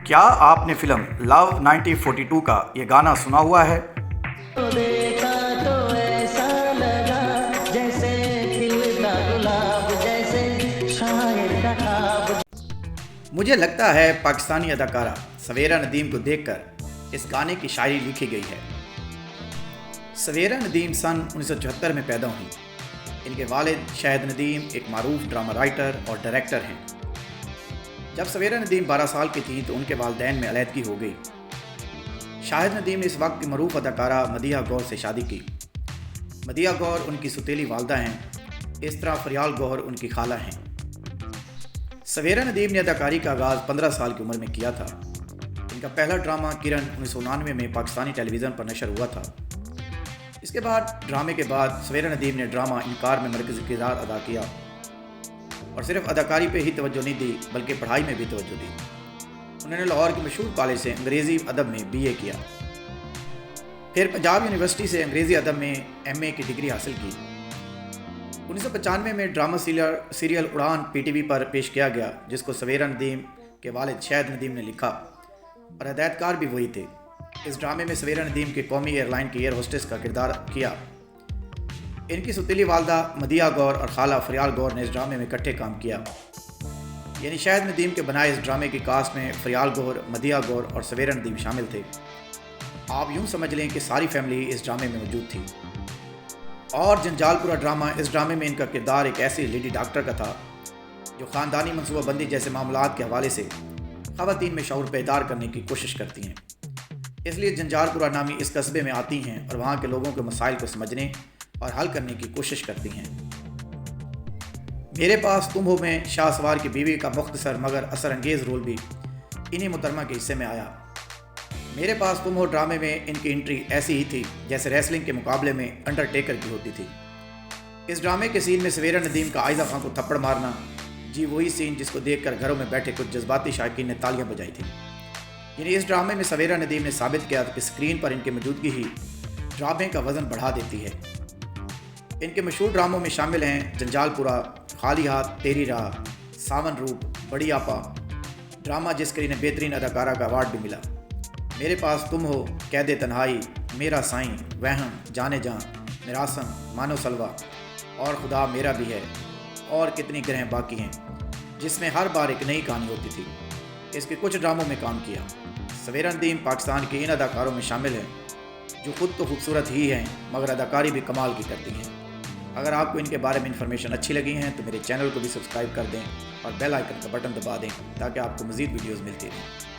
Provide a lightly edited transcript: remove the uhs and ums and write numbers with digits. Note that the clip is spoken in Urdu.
کیا آپ نے فلم لو 1942 کا یہ گانا سنا ہوا ہے؟ دیکھا تو ایسا لگا جیسے کھلتا گلاب، جیسے شاعر کا خواب۔ مجھے لگتا ہے پاکستانی اداکارہ سویرا ندیم کو دیکھ کر اس گانے کی شاعری لکھی گئی ہے۔ سویرا ندیم سن 1974 میں پیدا ہوئی۔ ان کے والد شاہد ندیم ایک معروف ڈرامہ رائٹر اور ڈائریکٹر ہیں۔ جب سویرا ندیم 12 سال کی تھیں تو ان کے والدین میں علیحدگی ہو گئی۔ شاہد ندیم نے اس وقت کی معروف اداکارہ مدیحہ گوہر سے شادی کی۔ مدیحہ گوہر ان کی سوتیلی والدہ ہیں، اس طرح فریال گوہر ان کی خالہ ہیں۔ سویرا ندیم نے اداکاری کا آغاز 15 سال کی عمر میں کیا تھا۔ ان کا پہلا ڈرامہ کرن 1999 میں پاکستانی ٹیلی ویژن پر نشر ہوا تھا۔ اس کے ڈرامے کے بعد سویرا ندیم نے ڈرامہ انکار میں مرکزی کردار ادا کیا اور صرف اداکاری پہ ہی توجہ نہیں دی بلکہ پڑھائی میں بھی توجہ دی۔ انہوں نے لاہور کی مشہور کالج سے انگریزی ادب میں BA کیا، پھر پنجاب یونیورسٹی سے انگریزی ادب میں MA کی ڈگری حاصل کی۔ 1995 میں ڈرامہ سیریل اڑان PTV پر پیش کیا گیا، جس کو سویرا ندیم کے والد شاہد ندیم نے لکھا اور ہدایت کار بھی وہی تھے۔ اس ڈرامے میں سویرا ندیم کے قومی ایئر لائن کی ایئر ہوسٹس کا کردار کیا۔ ان کی سوتیلی والدہ مدیحہ گوہر اور خالہ فریال گوہر نے اس ڈرامے میں اکٹھے کام کیا، یعنی شاہد ندیم کے بنائے اس ڈرامے کی کاسٹ میں فریال گوہر، مدیحہ گوہر اور سویرا ندیم شامل تھے۔ آپ یوں سمجھ لیں کہ ساری فیملی اس ڈرامے میں موجود تھی۔ اور جنجال پورہ ڈرامہ، اس ڈرامے میں ان کا کردار ایک ایسی لیڈی ڈاکٹر کا تھا جو خاندانی منصوبہ بندی جیسے معاملات کے حوالے سے خواتین میں شعور بیدار کرنے کی کوشش کرتی ہیں۔ اس لیے جنجال پورہ نامی اس قصبے میں آتی ہیں اور وہاں کے لوگوں کے مسائل کو سمجھنے اور حل کرنے کی کوشش کرتی ہیں۔ میرے پاس تم ہو میں شاہ سوار کی بیوی کا مختصر مگر اثر انگیز رول بھی انہی محترمہ کے حصے میں آیا۔ میرے پاس تم ہو ڈرامے میں ان کی انٹری ایسی ہی تھی جیسے ریسلنگ کے مقابلے میں انڈرٹیکر کی ہوتی تھی۔ اس ڈرامے کے سین میں سویرا ندیم کا عائزہ خان کو تھپڑ مارنا، جی وہی سین جس کو دیکھ کر گھروں میں بیٹھے کچھ جذباتی شائقین نے تالیاں بجائی تھیں۔ یعنی اس ڈرامے میں سویرا ندیم نے ثابت کیا کہ اسکرین پر ان کی موجودگی ہی ڈرامے کا وزن بڑھا دیتی ہے۔ ان کے مشہور ڈراموں میں شامل ہیں جنجال پورہ، خالی ہاتھ، تیری راہ، ساون روپ، بڑی آپا، ڈرامہ جس کے انہیں بہترین اداکارہ کا ایوارڈ بھی ملا، میرے پاس تم ہو، قید تنہائی، میرا سائیں، وہم، جانے جاں، میراسم، مانو سلوا، اور خدا میرا بھی ہے، اور کتنی گرہیں باقی ہیں، جس میں ہر بار ایک نئی کہانی ہوتی تھی۔ اس کے کچھ ڈراموں میں کام کیا۔ سویرا ندیم پاکستان کے ان اداکاروں میں شامل ہیں جو خود تو خوبصورت ہی ہیں مگر اداکاری بھی کمال کی کرتی ہیں۔ اگر آپ کو ان کے بارے میں انفارمیشن اچھی لگی ہیں تو میرے چینل کو بھی سبسکرائب کر دیں اور بیل آئیکن کا بٹن دبا دیں تاکہ آپ کو مزید ویڈیوز ملتی رہیں۔